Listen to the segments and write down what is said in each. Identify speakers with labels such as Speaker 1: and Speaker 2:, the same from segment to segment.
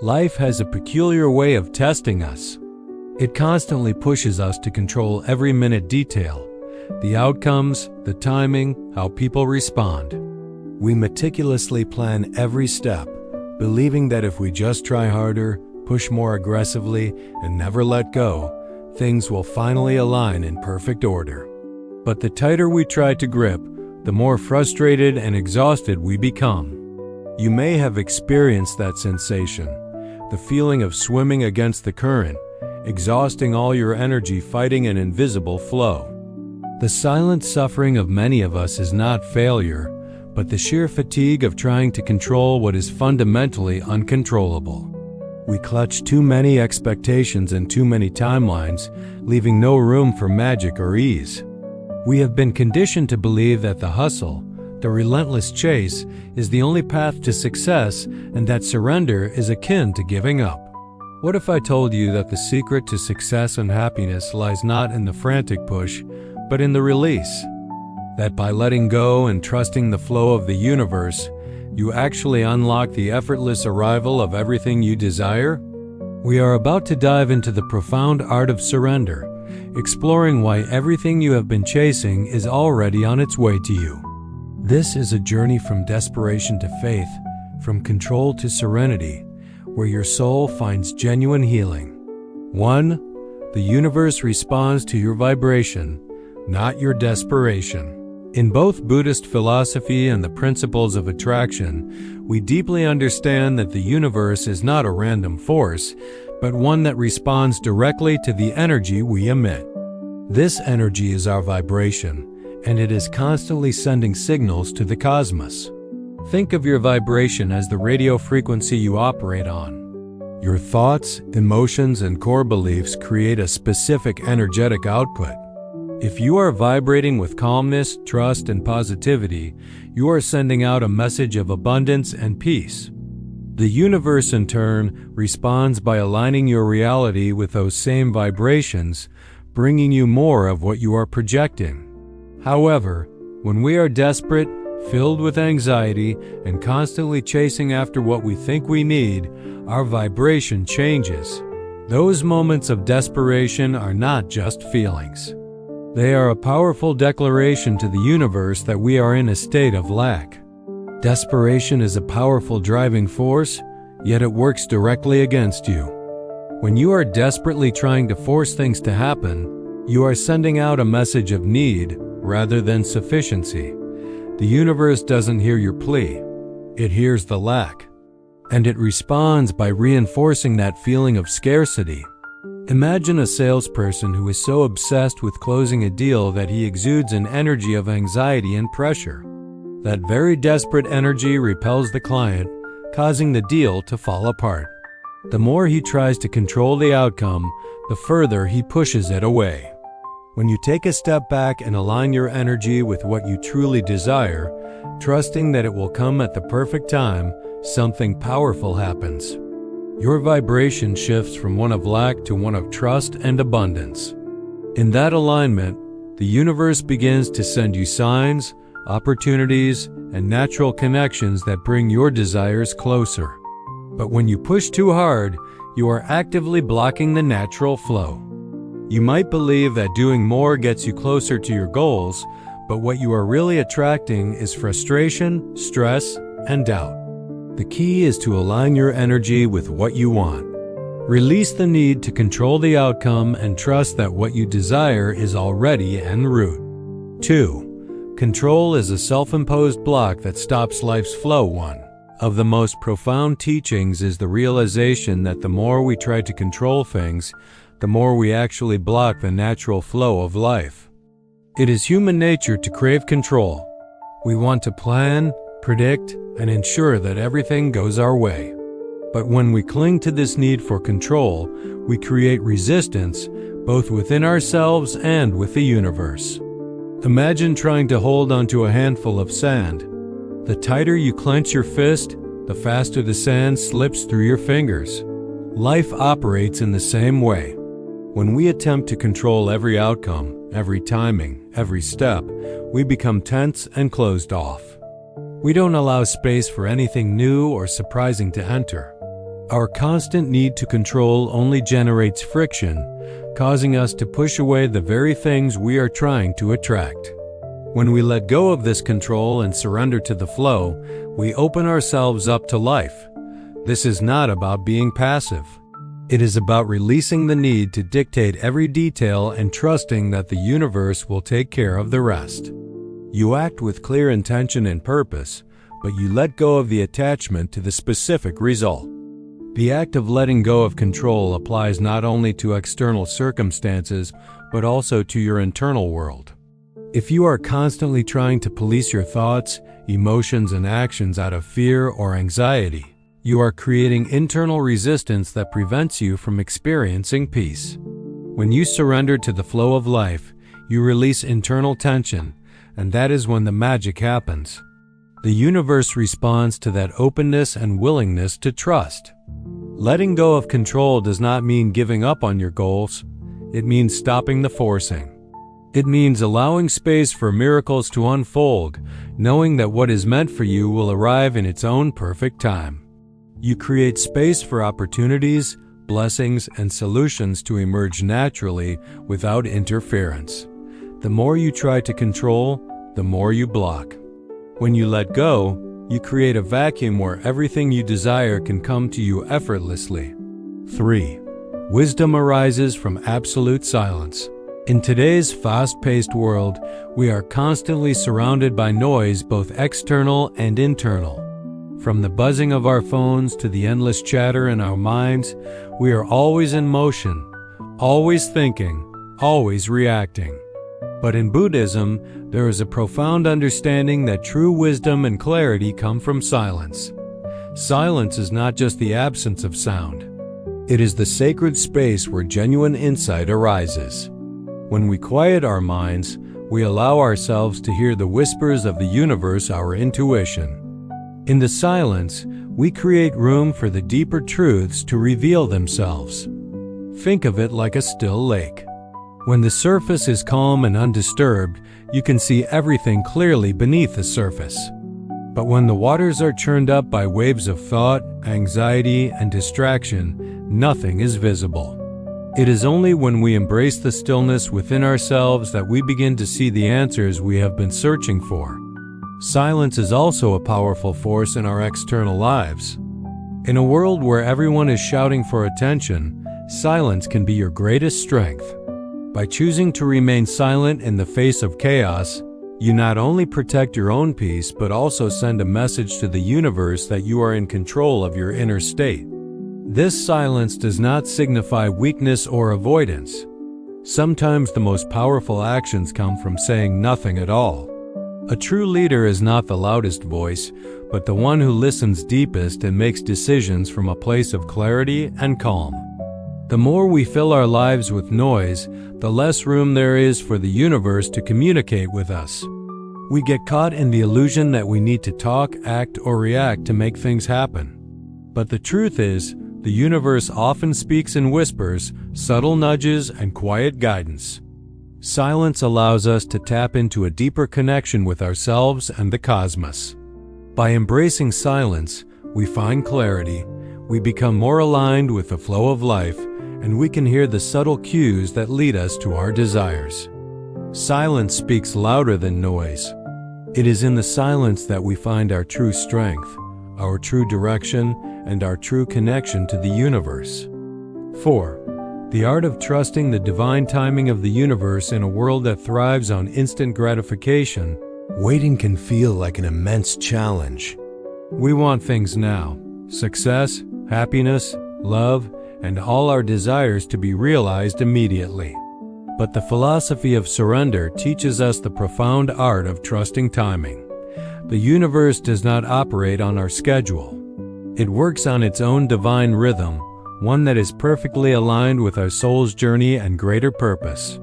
Speaker 1: Life has a peculiar way of testing us. It constantly pushes us to control every minute detail, the outcomes, the timing, how people respond. We meticulously plan every step, believing that if we just try harder, push more aggressively, and never let go, things will finally align in perfect order. But the tighter we try to grip, the more frustrated and exhausted we become. You may have experienced that sensation, the feeling of swimming against the current, exhausting all your energy fighting an invisible flow. The silent suffering of many of us is not failure, but the sheer fatigue of trying to control what is fundamentally uncontrollable. We clutch too many expectations and too many timelines, leaving no room for magic or ease. We have been conditioned to believe that the hustle, the relentless chase, is the only path to success, and that surrender is akin to giving up. What if I told you that the secret to success and happiness lies not in the frantic push, but in the release? That by letting go and trusting the flow of the universe, you actually unlock the effortless arrival of everything you desire? We are about to dive into the profound art of surrender, exploring why everything you have been chasing is already on its way to you. This is a journey from desperation to faith, from control to serenity, where your soul finds genuine healing. 1. The universe responds to your vibration, not your desperation. In both Buddhist philosophy and the principles of attraction, we deeply understand that the universe is not a random force, but one that responds directly to the energy we emit. This energy is our vibration, and it is constantly sending signals to the cosmos. Think of your vibration as the radio frequency you operate on. Your thoughts, emotions, and core beliefs create a specific energetic output. If you are vibrating with calmness, trust, and positivity, you are sending out a message of abundance and peace. The universe, in turn, responds by aligning your reality with those same vibrations, bringing you more of what you are projecting. However, when we are desperate, filled with anxiety, and constantly chasing after what we think we need, our vibration changes. Those moments of desperation are not just feelings. They are a powerful declaration to the universe that we are in a state of lack. Desperation is a powerful driving force, yet it works directly against you. When you are desperately trying to force things to happen, you are sending out a message of need rather than sufficiency. The universe doesn't hear your plea, it hears the lack, and it responds by reinforcing that feeling of scarcity. Imagine a salesperson who is so obsessed with closing a deal that he exudes an energy of anxiety and pressure. That very desperate energy repels the client, causing the deal to fall apart. The more he tries to control the outcome, the further he pushes it away. When you take a step back and align your energy with what you truly desire, trusting that it will come at the perfect time, something powerful happens. Your vibration shifts from one of lack to one of trust and abundance. In that alignment, the universe begins to send you signs, opportunities, and natural connections that bring your desires closer. But when you push too hard, you are actively blocking the natural flow. You might believe that doing more gets you closer to your goals, but what you are really attracting is frustration, stress, and doubt. The key is to align your energy with what you want. Release the need to control the outcome and trust that what you desire is already en route. 2. Control is a self-imposed block that stops life's flow. One of the most profound teachings is the realization that the more we try to control things, the more we actually block the natural flow of life. It is human nature to crave control. We want to plan, predict, and ensure that everything goes our way. But when we cling to this need for control, we create resistance both within ourselves and with the universe. Imagine trying to hold onto a handful of sand. The tighter you clench your fist, the faster the sand slips through your fingers. Life operates in the same way. When we attempt to control every outcome, every timing, every step, we become tense and closed off. We don't allow space for anything new or surprising to enter. Our constant need to control only generates friction, causing us to push away the very things we are trying to attract. When we let go of this control and surrender to the flow, we open ourselves up to life. This is not about being passive. It is about releasing the need to dictate every detail and trusting that the universe will take care of the rest. You act with clear intention and purpose, but you let go of the attachment to the specific result. The act of letting go of control applies not only to external circumstances, but also to your internal world. If you are constantly trying to police your thoughts, emotions, and actions out of fear or anxiety, you are creating internal resistance that prevents you from experiencing peace. When you surrender to the flow of life, you release internal tension, and that is when the magic happens. The universe responds to that openness and willingness to trust. Letting go of control does not mean giving up on your goals. It means stopping the forcing. It means allowing space for miracles to unfold, knowing that what is meant for you will arrive in its own perfect time. You create space for opportunities, blessings, and solutions to emerge naturally without interference. The more you try to control, the more you block. When you let go, you create a vacuum where everything you desire can come to you effortlessly. 3. Wisdom arises from absolute silence. In today's fast-paced world, we are constantly surrounded by noise, both external and internal. From the buzzing of our phones to the endless chatter in our minds, we are always in motion, always thinking, always reacting. But in Buddhism, there is a profound understanding that true wisdom and clarity come from silence. Silence is not just the absence of sound. It is the sacred space where genuine insight arises. When we quiet our minds, we allow ourselves to hear the whispers of the universe, our intuition. In the silence, we create room for the deeper truths to reveal themselves. Think of it like a still lake. When the surface is calm and undisturbed, you can see everything clearly beneath the surface. But when the waters are churned up by waves of thought, anxiety, and distraction, nothing is visible. It is only when we embrace the stillness within ourselves that we begin to see the answers we have been searching for. Silence is also a powerful force in our external lives. In a world where everyone is shouting for attention, silence can be your greatest strength. By choosing to remain silent in the face of chaos, you not only protect your own peace but also send a message to the universe that you are in control of your inner state. This silence does not signify weakness or avoidance. Sometimes the most powerful actions come from saying nothing at all. A true leader is not the loudest voice, but the one who listens deepest and makes decisions from a place of clarity and calm. The more we fill our lives with noise, the less room there is for the universe to communicate with us. We get caught in the illusion that we need to talk, act, or react to make things happen. But the truth is, the universe often speaks in whispers, subtle nudges, and quiet guidance. Silence allows us to tap into a deeper connection with ourselves and the cosmos. By embracing silence, we find clarity, we become more aligned with the flow of life, and we can hear the subtle cues that lead us to our desires. Silence speaks louder than noise. It is in the silence that we find our true strength, our true direction, and our true connection to the universe. 4. The art of trusting the divine timing of the universe in a world that thrives on instant gratification. Waiting can feel like an immense challenge. We want things now: success, happiness, love, and all our desires to be realized immediately. But the philosophy of surrender teaches us the profound art of trusting timing. The universe does not operate on our schedule. It works on its own divine rhythm, one that is perfectly aligned with our soul's journey and greater purpose.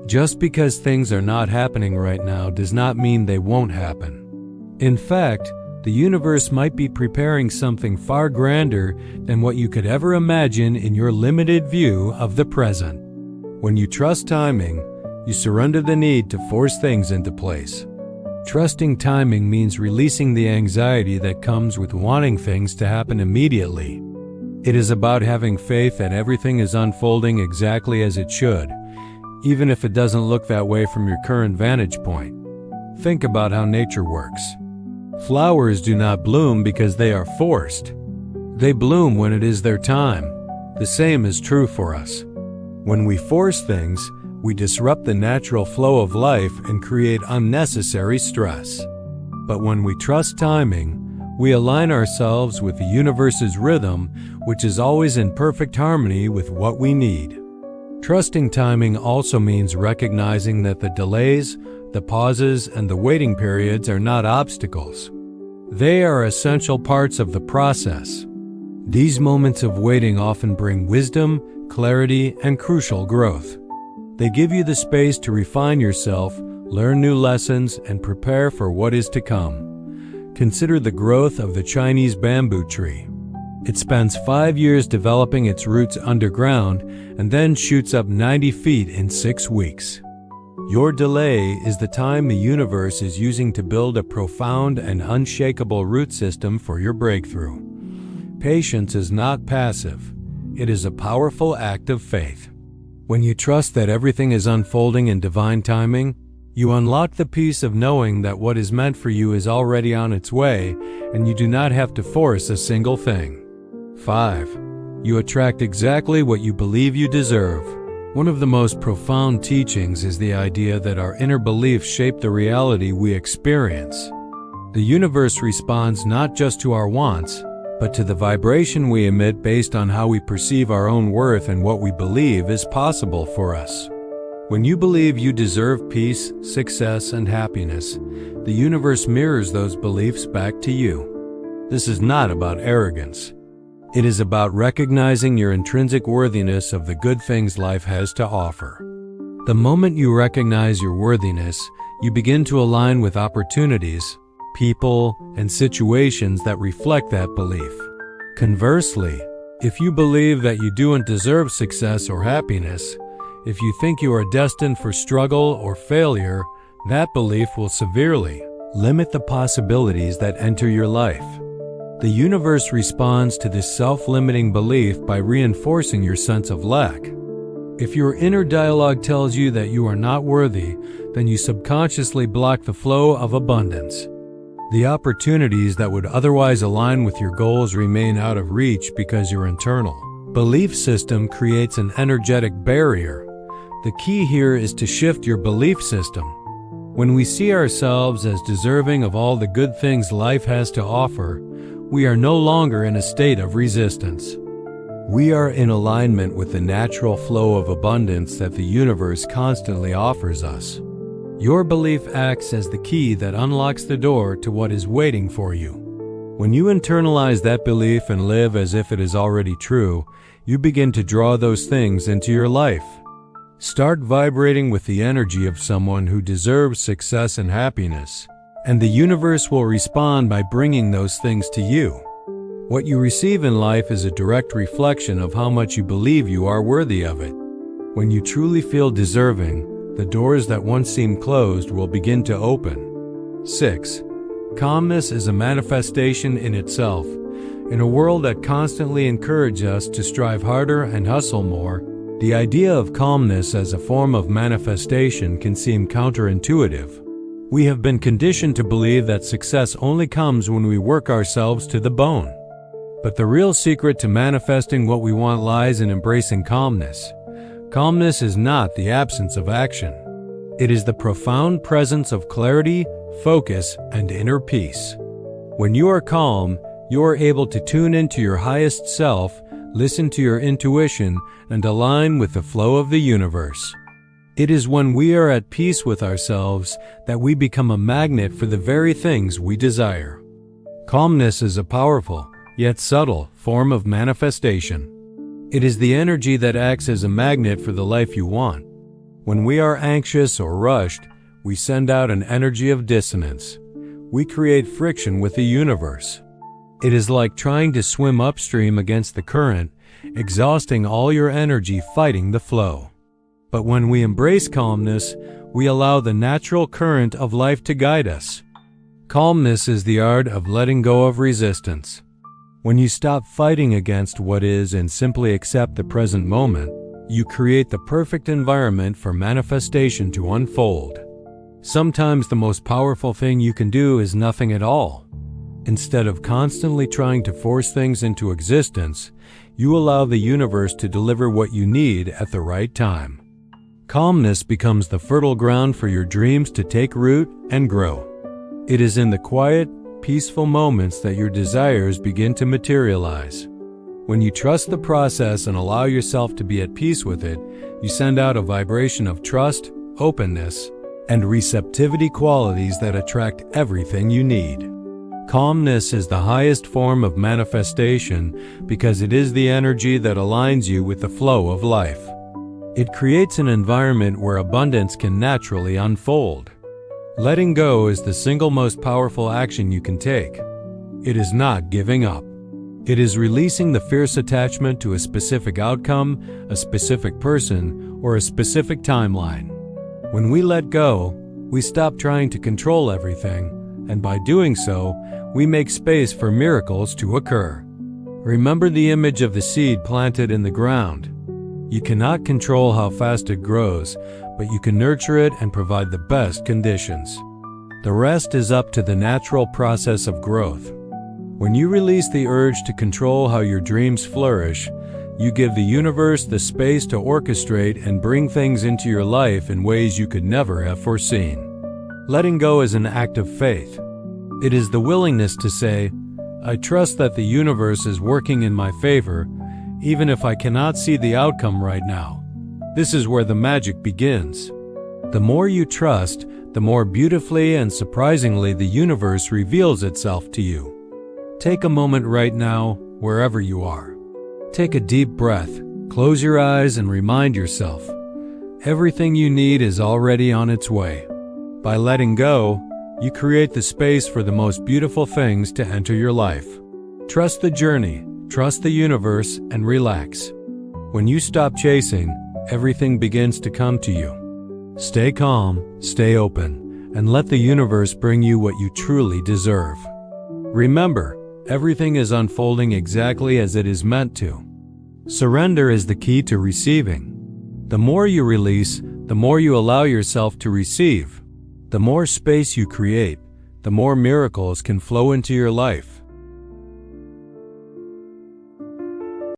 Speaker 1: Just because things are not happening right now does not mean they won't happen. In fact, the universe might be preparing something far grander than what you could ever imagine in your limited view of the present. When you trust timing, you surrender the need to force things into place. Trusting timing means releasing the anxiety that comes with wanting things to happen immediately. It is about having faith that everything is unfolding exactly as it should, even if it doesn't look that way from your current vantage point. Think about how nature works. Flowers do not bloom because they are forced. They bloom when it is their time. The same is true for us. When we force things, we disrupt the natural flow of life and create unnecessary stress. But when we trust timing, we align ourselves with the universe's rhythm, which is always in perfect harmony with what we need. Trusting timing also means recognizing that the delays, the pauses, and the waiting periods are not obstacles. They are essential parts of the process. These moments of waiting often bring wisdom, clarity, and crucial growth. They give you the space to refine yourself, learn new lessons, and prepare for what is to come. Consider the growth of the Chinese bamboo tree. It spends 5 years developing its roots underground and then shoots up 90 feet in 6 weeks. Your delay is the time the universe is using to build a profound and unshakable root system for your breakthrough. Patience is not passive. It is a powerful act of faith. When you trust that everything is unfolding in divine timing, you unlock the peace of knowing that what is meant for you is already on its way, and you do not have to force a single thing. 5. You attract exactly what you believe you deserve. One of the most profound teachings is the idea that our inner beliefs shape the reality we experience. The universe responds not just to our wants, but to the vibration we emit based on how we perceive our own worth and what we believe is possible for us. When you believe you deserve peace, success, and happiness, the universe mirrors those beliefs back to you. This is not about arrogance. It is about recognizing your intrinsic worthiness of the good things life has to offer. The moment you recognize your worthiness, you begin to align with opportunities, people, and situations that reflect that belief. Conversely, if you believe that you don't deserve success or happiness, if you think you are destined for struggle or failure, that belief will severely limit the possibilities that enter your life. The universe responds to this self-limiting belief by reinforcing your sense of lack. If your inner dialogue tells you that you are not worthy, then you subconsciously block the flow of abundance. The opportunities that would otherwise align with your goals remain out of reach because your internal belief system creates an energetic barrier. The key here is to shift your belief system. When we see ourselves as deserving of all the good things life has to offer, we are no longer in a state of resistance. We are in alignment with the natural flow of abundance that the universe constantly offers us. Your belief acts as the key that unlocks the door to what is waiting for you. When you internalize that belief and live as if it is already true, you begin to draw those things into your life. Start vibrating with the energy of someone who deserves success and happiness, and the universe will respond by bringing those things to you. What you receive in life is a direct reflection of how much you believe you are worthy of it. When you truly feel deserving, the doors that once seemed closed will begin to open. 6. Calmness is a manifestation in itself. In a world that constantly encourages us to strive harder and hustle more, the idea of calmness as a form of manifestation can seem counterintuitive. We have been conditioned to believe that success only comes when we work ourselves to the bone. But the real secret to manifesting what we want lies in embracing calmness. Calmness is not the absence of action. It is the profound presence of clarity, focus, and inner peace. When you are calm, you are able to tune into your highest self, listen to your intuition, and align with the flow of the universe. It is when we are at peace with ourselves that we become a magnet for the very things we desire. Calmness is a powerful, yet subtle, form of manifestation. It is the energy that acts as a magnet for the life you want. When we are anxious or rushed, we send out an energy of dissonance. We create friction with the universe. It is like trying to swim upstream against the current, exhausting all your energy fighting the flow. But when we embrace calmness, we allow the natural current of life to guide us. Calmness is the art of letting go of resistance. When you stop fighting against what is and simply accept the present moment, you create the perfect environment for manifestation to unfold. Sometimes the most powerful thing you can do is nothing at all. Instead of constantly trying to force things into existence, you allow the universe to deliver what you need at the right time. Calmness becomes the fertile ground for your dreams to take root and grow. It is in the quiet, peaceful moments that your desires begin to materialize. When you trust the process and allow yourself to be at peace with it, you send out a vibration of trust, openness, and receptivity, qualities that attract everything you need. Calmness is the highest form of manifestation because it is the energy that aligns you with the flow of life. It creates an environment where abundance can naturally unfold. Letting go is the single most powerful action you can take. It is not giving up. It is releasing the fierce attachment to a specific outcome, a specific person, or a specific timeline. When we let go, we stop trying to control everything, and by doing so, we make space for miracles to occur. Remember the image of the seed planted in the ground. You cannot control how fast it grows, but you can nurture it and provide the best conditions. The rest is up to the natural process of growth. When you release the urge to control how your dreams flourish, you give the universe the space to orchestrate and bring things into your life in ways you could never have foreseen. Letting go is an act of faith. It is the willingness to say, I trust that the universe is working in my favor, even if I cannot see the outcome right now. This is where the magic begins. The more you trust, the more beautifully and surprisingly the universe reveals itself to you. Take a moment right now, wherever you are. Take a deep breath, close your eyes, and remind yourself, everything you need is already on its way. By letting go, you create the space for the most beautiful things to enter your life. Trust the journey, trust the universe, and relax. When you stop chasing, everything begins to come to you. Stay calm, stay open, and let the universe bring you what you truly deserve. Remember, everything is unfolding exactly as it is meant to. Surrender is the key to receiving. The more you release, the more you allow yourself to receive. The more space you create, the more miracles can flow into your life.